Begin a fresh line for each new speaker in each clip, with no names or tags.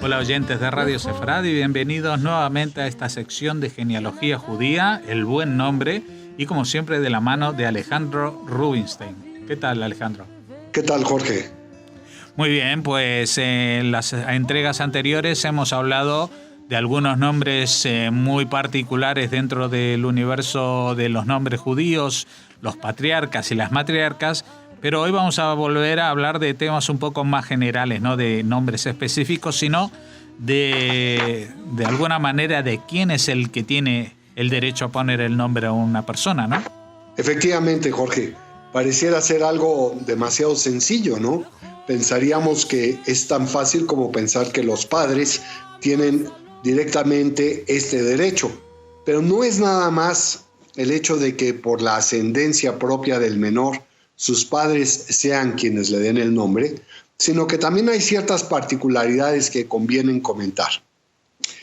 Hola oyentes de Radio Sefarad y bienvenidos nuevamente a esta sección de genealogía judía, el buen nombre, y como siempre de la mano de Alejandro Rubinstein. ¿Qué tal, Alejandro?
¿Qué tal, Jorge?
Muy bien, pues en las entregas anteriores hemos hablado de algunos nombres muy particulares dentro del universo de los nombres judíos, los patriarcas y las matriarcas, pero hoy vamos a volver a hablar de temas un poco más generales, no de nombres específicos, sino de alguna manera de quién es el que tiene el derecho a poner el nombre a una persona, ¿no?
Efectivamente, Jorge, pareciera ser algo demasiado sencillo, ¿no? Pensaríamos que es tan fácil como pensar que los padres tienen directamente este derecho, pero no es nada más el hecho de que por la ascendencia propia del menor sus padres sean quienes le den el nombre, sino que también hay ciertas particularidades que convienen comentar.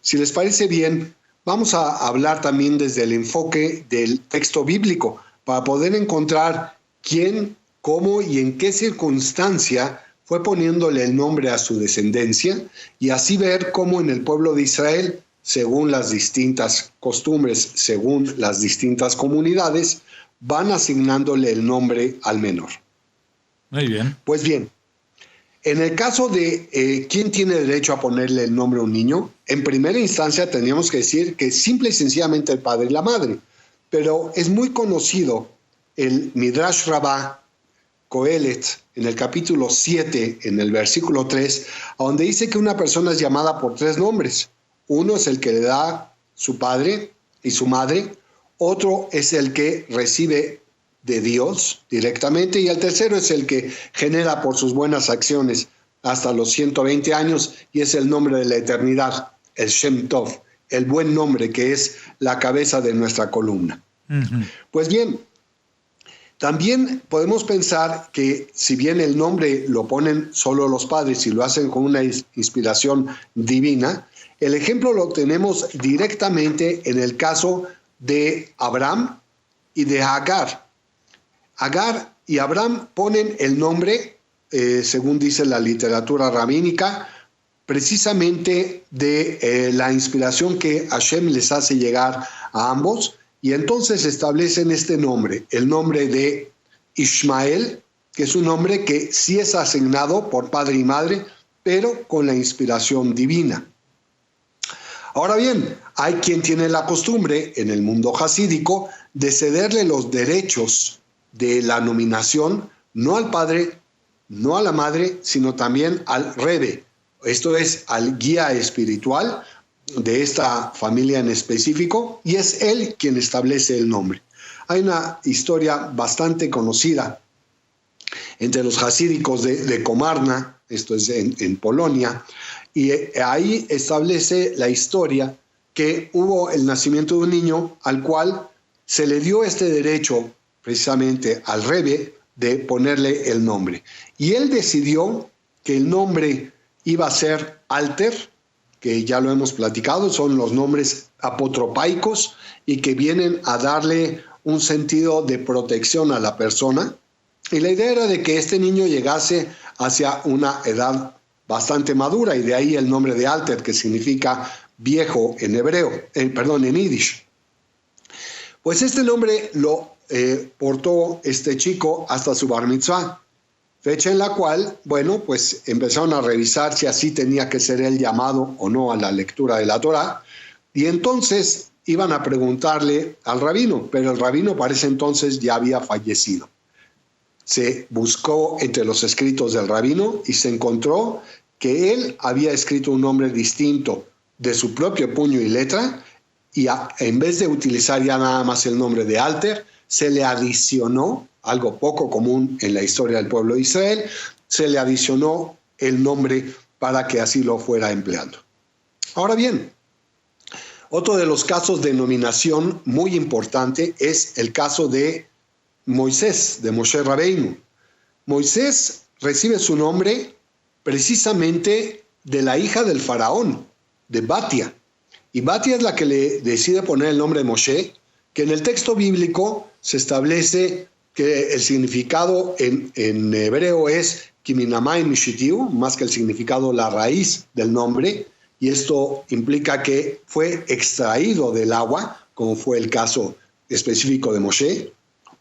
Si les parece bien, vamos a hablar también desde el enfoque del texto bíblico para poder encontrar quién, cómo y en qué circunstancia fue poniéndole el nombre a su descendencia y así ver cómo en el pueblo de Israel, según las distintas costumbres, según las distintas comunidades, van asignándole el nombre al menor.
Muy bien.
Pues bien, en el caso de quién tiene derecho a ponerle el nombre a un niño, en primera instancia tendríamos que decir que simple y sencillamente el padre y la madre, pero es muy conocido el Midrash Rabbah Kohelet, en el capítulo 7, en el versículo 3, donde dice que una persona es llamada por 3 nombres. Uno es el que le da su padre y su madre, otro es el que recibe de Dios directamente y el tercero es el que genera por sus buenas acciones hasta los 120 años y es el nombre de la eternidad, el Shem Tov, el buen nombre que es la cabeza de nuestra columna. Uh-huh. Pues bien, también podemos pensar que si bien el nombre lo ponen solo los padres y lo hacen con una inspiración divina, el ejemplo lo tenemos directamente en el caso de Abraham y de Agar. Agar y Abraham ponen el nombre, según dice la literatura rabínica, precisamente de la inspiración que Hashem les hace llegar a ambos, y entonces establecen este nombre, el nombre de Ishmael, que es un nombre que sí es asignado por padre y madre, pero con la inspiración divina. Ahora bien, hay quien tiene la costumbre en el mundo jasídico de cederle los derechos de la nominación no al padre, no a la madre, sino también al Rebbe, esto es, al guía espiritual de esta familia en específico, y es él quien establece el nombre. Hay una historia bastante conocida entre los jasídicos de Komarna, esto es en Polonia, y ahí establece la historia que hubo el nacimiento de un niño al cual se le dio este derecho precisamente al Rebbe de ponerle el nombre. Y él decidió que el nombre iba a ser Alter, que ya lo hemos platicado, son los nombres apotropaicos y que vienen a darle un sentido de protección a la persona. Y la idea era de que este niño llegase hacia una edad bastante madura, y de ahí el nombre de Alter, que significa viejo en hebreo, en yiddish. Pues este nombre lo portó este chico hasta su bar mitzvah, fecha en la cual, bueno, pues empezaron a revisar si así tenía que ser él llamado o no a la lectura de la Torá, y entonces iban a preguntarle al rabino, pero el rabino para ese entonces ya había fallecido. Se buscó entre los escritos del rabino y se encontró que él había escrito un nombre distinto de su propio puño y letra, y en vez de utilizar ya nada más el nombre de Alter, se le adicionó, algo poco común en la historia del pueblo de Israel, se le adicionó el nombre para que así lo fuera empleando. Ahora bien, otro de los casos de nominación muy importante es el caso de Moisés, de Moshe Rabbeinu. Moisés recibe su nombre precisamente de la hija del faraón, de Batia. Y Batia es la que le decide poner el nombre de Moshe, que en el texto bíblico se establece que el significado en hebreo es Kiminamay Mishitiu, más que el significado, la raíz del nombre, y esto implica que fue extraído del agua, como fue el caso específico de Moshe,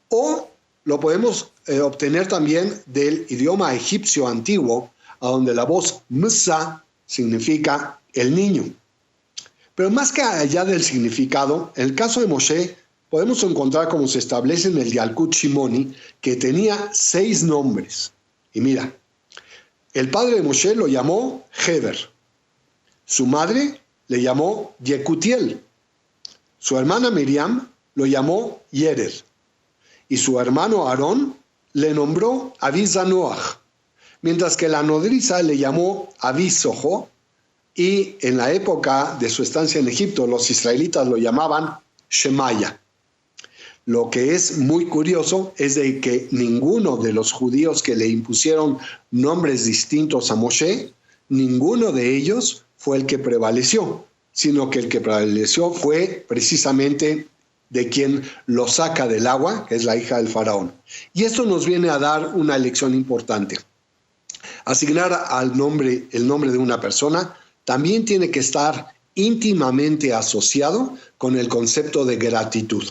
o lo podemos obtener también del idioma egipcio antiguo, a donde la voz Msa significa el niño. Pero más que allá del significado, en el caso de Moshe, podemos encontrar, como se establece en el Yalkut Shimoni, que tenía 6 nombres. Y mira, el padre de Moshe lo llamó Heber, su madre le llamó Yekutiel, su hermana Miriam lo llamó Yered, y su hermano Aarón le nombró Abizanoach, mientras que la nodriza le llamó Abisojo, y en la época de su estancia en Egipto los israelitas lo llamaban Shemaya. Lo que es muy curioso es de que ninguno de los judíos que le impusieron nombres distintos a Moshe, ninguno de ellos fue el que prevaleció, sino que el que prevaleció fue precisamente de quien lo saca del agua, que es la hija del faraón. Y esto nos viene a dar una lección importante. Asignar el nombre de una persona también tiene que estar íntimamente asociado con el concepto de gratitud.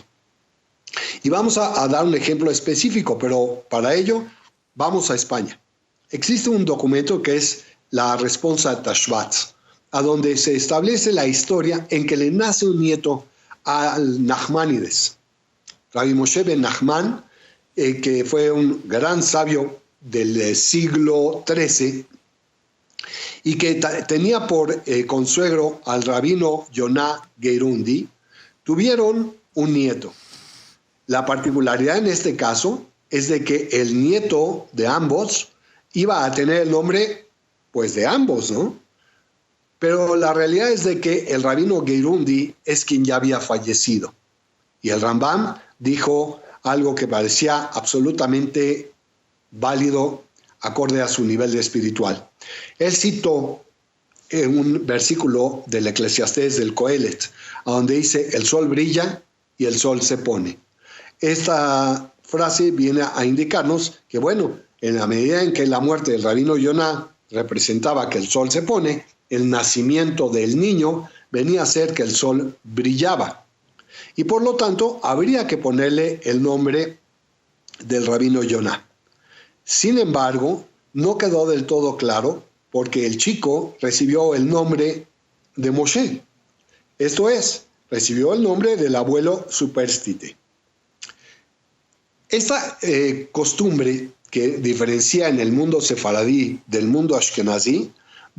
Y vamos a dar un ejemplo específico, pero para ello vamos a España. Existe un documento que es la Responsa Tashvat, a donde se establece la historia en que le nace un nieto al Nachmanides. Rabbi Moshe ben Nachman, que fue un gran sabio del siglo XIII, y que tenía por consuegro al rabino Yonah Gerundi, tuvieron un nieto. La particularidad en este caso es de que el nieto de ambos iba a tener el nombre, pues, de ambos, ¿no? Pero la realidad es de que el rabino Gerundi es quien ya había fallecido. Y el Rambam dijo algo que parecía absolutamente válido acorde a su nivel de espiritual. Él citó en un versículo del Eclesiastés del Coelet, a donde dice: el sol brilla y el sol se pone. Esta frase viene a indicarnos que, bueno, en la medida en que la muerte del rabino Yonah representaba que el sol se pone, el nacimiento del niño venía a ser que el sol brillaba. Y por lo tanto, habría que ponerle el nombre del rabino Yonah. Sin embargo, no quedó del todo claro porque el chico recibió el nombre de Moshe. Esto es, recibió el nombre del abuelo Superstite. Esta costumbre que diferencia en el mundo sefaradí del mundo ashkenazí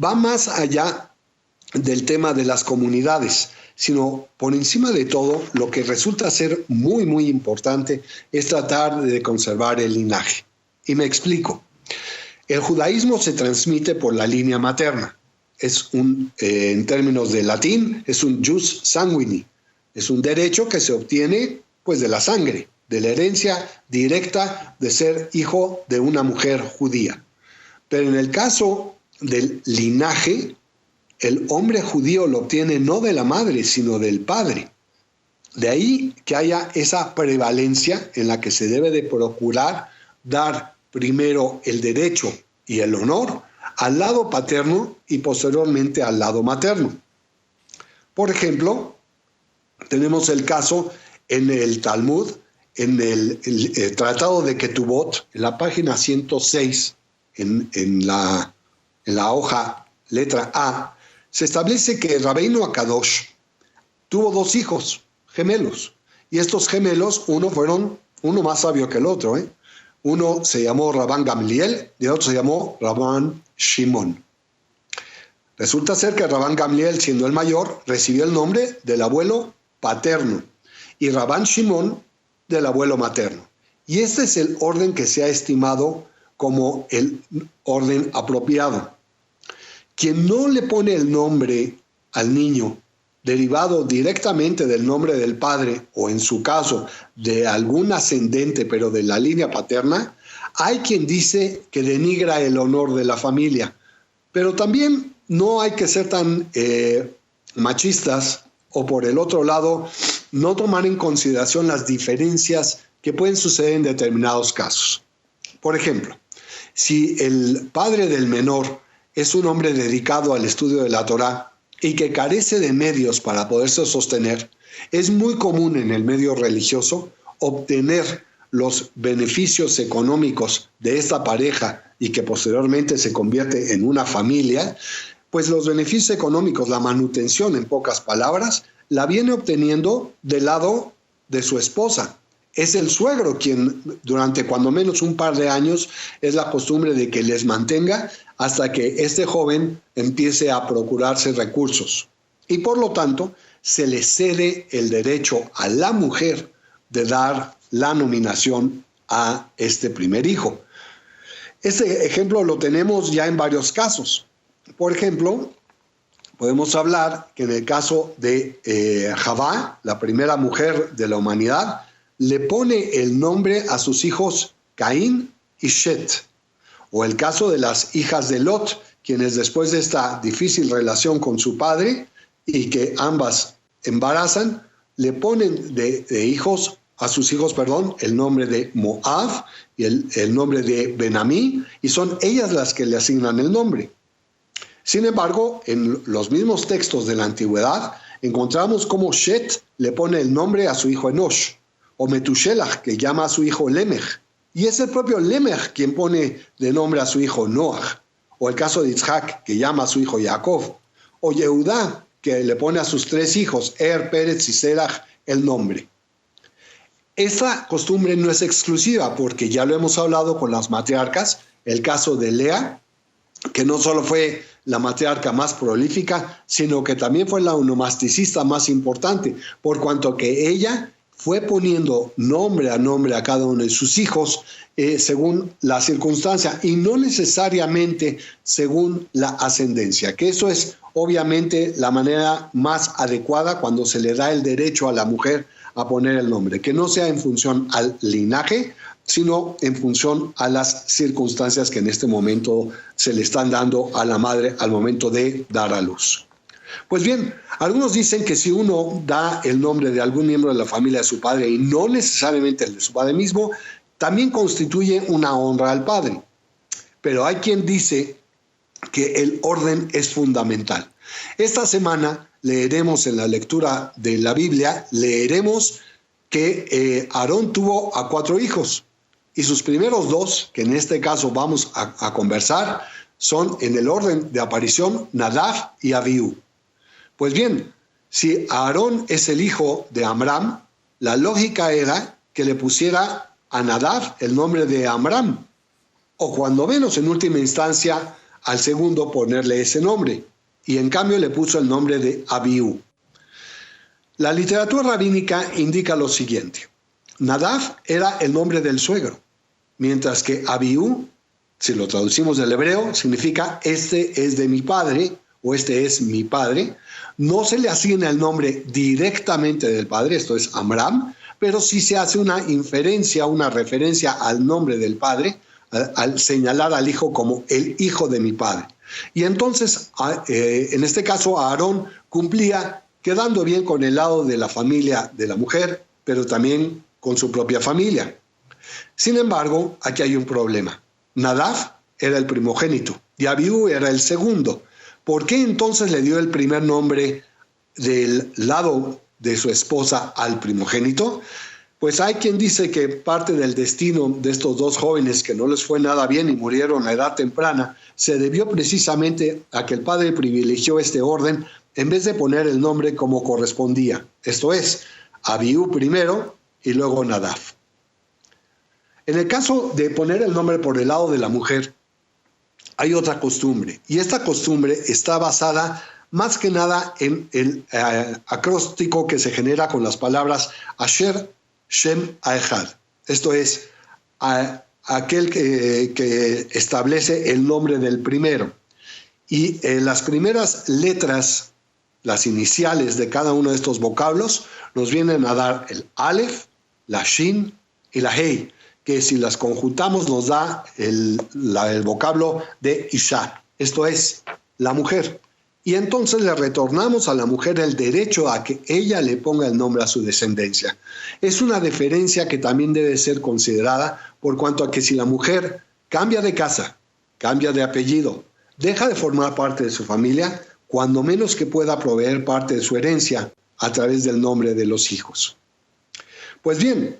va más allá del tema de las comunidades, sino por encima de todo, lo que resulta ser muy, muy importante es tratar de conservar el linaje. Y me explico. El judaísmo se transmite por la línea materna. En términos de latín, es un jus sanguini. Es un derecho que se obtiene, pues, de la sangre, de la herencia directa de ser hijo de una mujer judía. Pero en el caso del linaje, el hombre judío lo obtiene no de la madre, sino del padre. De ahí que haya esa prevalencia en la que se debe de procurar dar primero el derecho y el honor al lado paterno y posteriormente al lado materno. Por ejemplo, tenemos el caso en el Talmud, en el Tratado de Ketubot, en la página 106, en la hoja letra A, se establece que el Rabbeinu Akadosh tuvo 2 hijos gemelos, y estos gemelos, uno más sabio que el otro, Uno se llamó Rabban Gamliel y el otro se llamó Rabban Shimon. Resulta ser que Rabban Gamliel, siendo el mayor, recibió el nombre del abuelo paterno y Rabban Shimon del abuelo materno. Y este es el orden que se ha estimado como el orden apropiado. Quien no le pone el nombre al niño derivado directamente del nombre del padre, o en su caso de algún ascendente pero de la línea paterna, hay quien dice que denigra el honor de la familia. Pero también no hay que ser tan machistas, o por el otro lado, no tomar en consideración las diferencias que pueden suceder en determinados casos. Por ejemplo, Si el padre del menor es un hombre dedicado al estudio de la Torá y que carece de medios para poderse sostener, es muy común en el medio religioso obtener los beneficios económicos de esta pareja y que posteriormente se convierte en una familia, pues los beneficios económicos, la manutención en pocas palabras, la viene obteniendo del lado de su esposa. Es el suegro quien durante cuando menos un par de años es la costumbre de que les mantenga hasta que este joven empiece a procurarse recursos. Y por lo tanto, se le cede el derecho a la mujer de dar la nominación a este primer hijo. Este ejemplo lo tenemos ya en varios casos. Por ejemplo, podemos hablar que en el caso de Javá, la primera mujer de la humanidad, le pone el nombre a sus hijos Caín y Shet. O el caso de las hijas de Lot, quienes después de esta difícil relación con su padre y que ambas embarazan, le ponen de hijos a sus hijos, el nombre de Moab y el nombre de Ben-Amí, y son ellas las que le asignan el nombre. Sin embargo, en los mismos textos de la antigüedad, encontramos cómo Shet le pone el nombre a su hijo Enosh, o Metushelach, que llama a su hijo Lemech, y es el propio Lemech quien pone de nombre a su hijo Noach, o el caso de Isaac, que llama a su hijo Jacob, o Yehudá, que le pone a sus tres hijos, Peretz y Serach, el nombre. Esta costumbre no es exclusiva, porque ya lo hemos hablado con las matriarcas, el caso de Lea, que no solo fue la matriarca más prolífica, sino que también fue la onomasticista más importante, por cuanto que ella fue poniendo nombre a cada uno de sus hijos según la circunstancia y no necesariamente según la ascendencia, que eso es obviamente la manera más adecuada cuando se le da el derecho a la mujer a poner el nombre, que no sea en función al linaje, sino en función a las circunstancias que en este momento se le están dando a la madre al momento de dar a luz. Pues bien, algunos dicen que si uno da el nombre de algún miembro de la familia de su padre y no necesariamente el de su padre mismo, también constituye una honra al padre. Pero hay quien dice que el orden es fundamental. Esta semana leeremos en la lectura de la Biblia, leeremos que Aarón tuvo a 4 hijos y sus primeros 2, que en este caso vamos a conversar, son en el orden de aparición Nadab y Abiú. Pues bien, si Aarón es el hijo de Amram, la lógica era que le pusiera a Nadab el nombre de Amram, o cuando menos en última instancia al segundo ponerle ese nombre, y en cambio le puso el nombre de Abiú. La literatura rabínica indica lo siguiente: Nadab era el nombre del suegro, mientras que Abiú, si lo traducimos del hebreo, significa este es de mi padre o este es mi padre. No se le asigna el nombre directamente del padre, esto es Amram, pero sí se hace una inferencia, una referencia al nombre del padre, al señalar al hijo como el hijo de mi padre. Y entonces, en este caso, Aarón cumplía quedando bien con el lado de la familia de la mujer, pero también con su propia familia. Sin embargo, aquí hay un problema. Nadab era el primogénito y Abiú era el segundo. ¿Por qué entonces le dio el primer nombre del lado de su esposa al primogénito? Pues hay quien dice que parte del destino de estos 2 jóvenes que no les fue nada bien y murieron a edad temprana se debió precisamente a que el padre privilegió este orden en vez de poner el nombre como correspondía. Esto es, Abiú primero y luego Nadab. En el caso de poner el nombre por el lado de la mujer, hay otra costumbre, y esta costumbre está basada más que nada en el acróstico que se genera con las palabras Asher Shem Aechad. Esto es, aquel que establece el nombre del primero. Y las primeras letras, las iniciales de cada uno de estos vocablos, nos vienen a dar el Aleph, la Shin y la Hei, que si las conjuntamos nos da el vocablo de Isha, esto es, la mujer. Y entonces le retornamos a la mujer el derecho a que ella le ponga el nombre a su descendencia. Es una deferencia que también debe ser considerada por cuanto a que si la mujer cambia de casa, cambia de apellido, deja de formar parte de su familia, cuando menos que pueda proveer parte de su herencia a través del nombre de los hijos. Pues bien,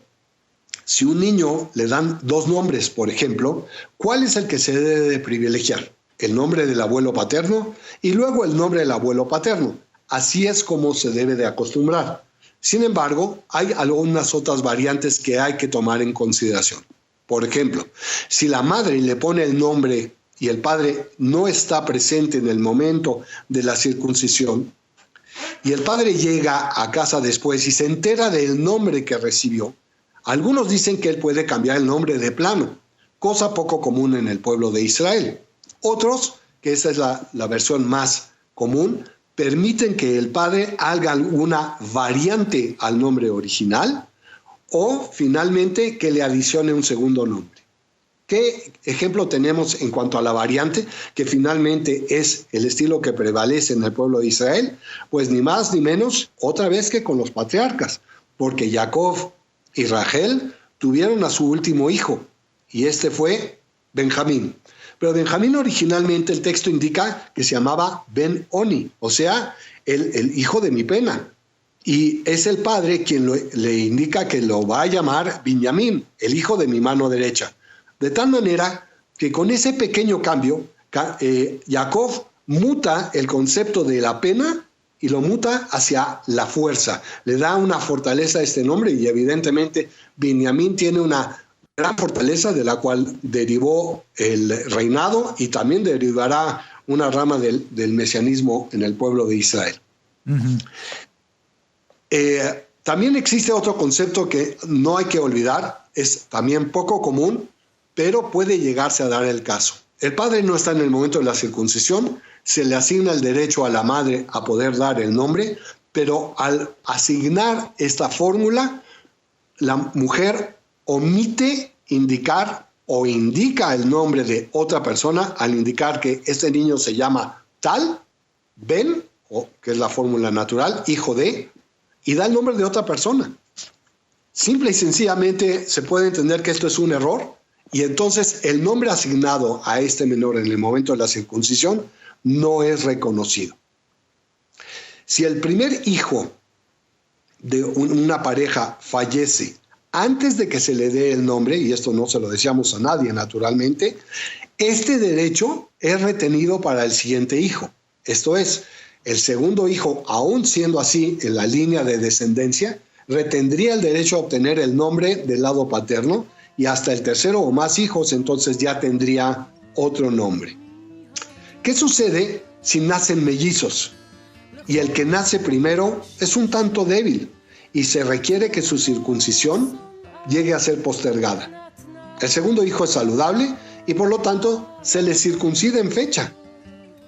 si a un niño le dan 2 nombres, por ejemplo, ¿cuál es el que se debe de privilegiar? El nombre del abuelo paterno y luego el nombre del abuelo paterno. Así es como se debe de acostumbrar. Sin embargo, hay algunas otras variantes que hay que tomar en consideración. Por ejemplo, si la madre le pone el nombre y el padre no está presente en el momento de la circuncisión, y el padre llega a casa después y se entera del nombre que recibió, algunos dicen que él puede cambiar el nombre de plano, cosa poco común en el pueblo de Israel. Otros, que esa es la versión más común, permiten que el padre haga alguna variante al nombre original o finalmente que le adicione un segundo nombre. ¿Qué ejemplo tenemos en cuanto a la variante, que finalmente es el estilo que prevalece en el pueblo de Israel? Pues ni más ni menos otra vez que con los patriarcas, porque Jacob y Rachel tuvieron a su último hijo y este fue Benjamín. Pero Benjamín originalmente el texto indica que se llamaba Ben-Oni, o sea, el hijo de mi pena. Y es el padre quien le indica que lo va a llamar Binyamin, el hijo de mi mano derecha. De tal manera que con ese pequeño cambio, Jacob muta el concepto de la pena y lo muta hacia la fuerza. Le da una fortaleza a este nombre y evidentemente Binyamin tiene una gran fortaleza de la cual derivó el reinado y también derivará una rama del mesianismo en el pueblo de Israel. Uh-huh. También existe otro concepto que no hay que olvidar, es también poco común, pero puede llegarse a dar el caso. El padre no está en el momento de la circuncisión, se le asigna el derecho a la madre a poder dar el nombre, pero al asignar esta fórmula, la mujer omite indicar o indica el nombre de otra persona al indicar que este niño se llama tal, Ben, o que es la fórmula natural, hijo de, y da el nombre de otra persona. Simple y sencillamente se puede entender que esto es un error y entonces el nombre asignado a este menor en el momento de la circuncisión no es reconocido. Si el primer hijo de una pareja fallece antes de que se le dé el nombre, y esto no se lo decíamos a nadie naturalmente, este derecho es retenido para el siguiente hijo. Esto es, el segundo hijo, aún siendo así en la línea de descendencia, retendría el derecho a obtener el nombre del lado paterno y hasta el tercero o más hijos entonces ya tendría otro nombre. ¿Qué sucede si nacen mellizos? Y el que nace primero es un tanto débil y se requiere que su circuncisión llegue a ser postergada. El segundo hijo es saludable y por lo tanto se le circuncida en fecha.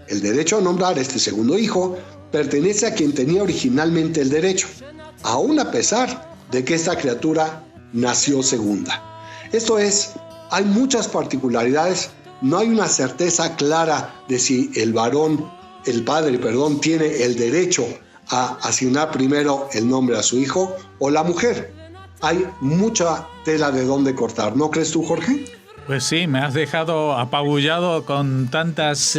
El derecho a nombrar este segundo hijo pertenece a quien tenía originalmente el derecho, aún a pesar de que esta criatura nació segunda. Esto es, hay muchas particularidades, no hay una certeza clara de si el padre, tiene el derecho a asignar primero el nombre a su hijo o la mujer. Hay mucha tela de dónde cortar, ¿no crees tú, Jorge?
Pues sí, me has dejado apabullado con tantos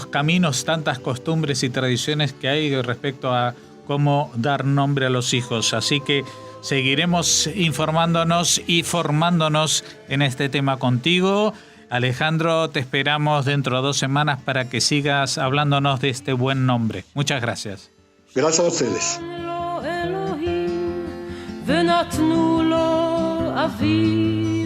caminos, tantas costumbres y tradiciones que hay respecto a cómo dar nombre a los hijos. Así que seguiremos informándonos y formándonos en este tema contigo. Alejandro, te esperamos dentro de 2 semanas para que sigas hablándonos de este buen nombre. Muchas gracias.
Gracias a ustedes.
ונתנו לו אביו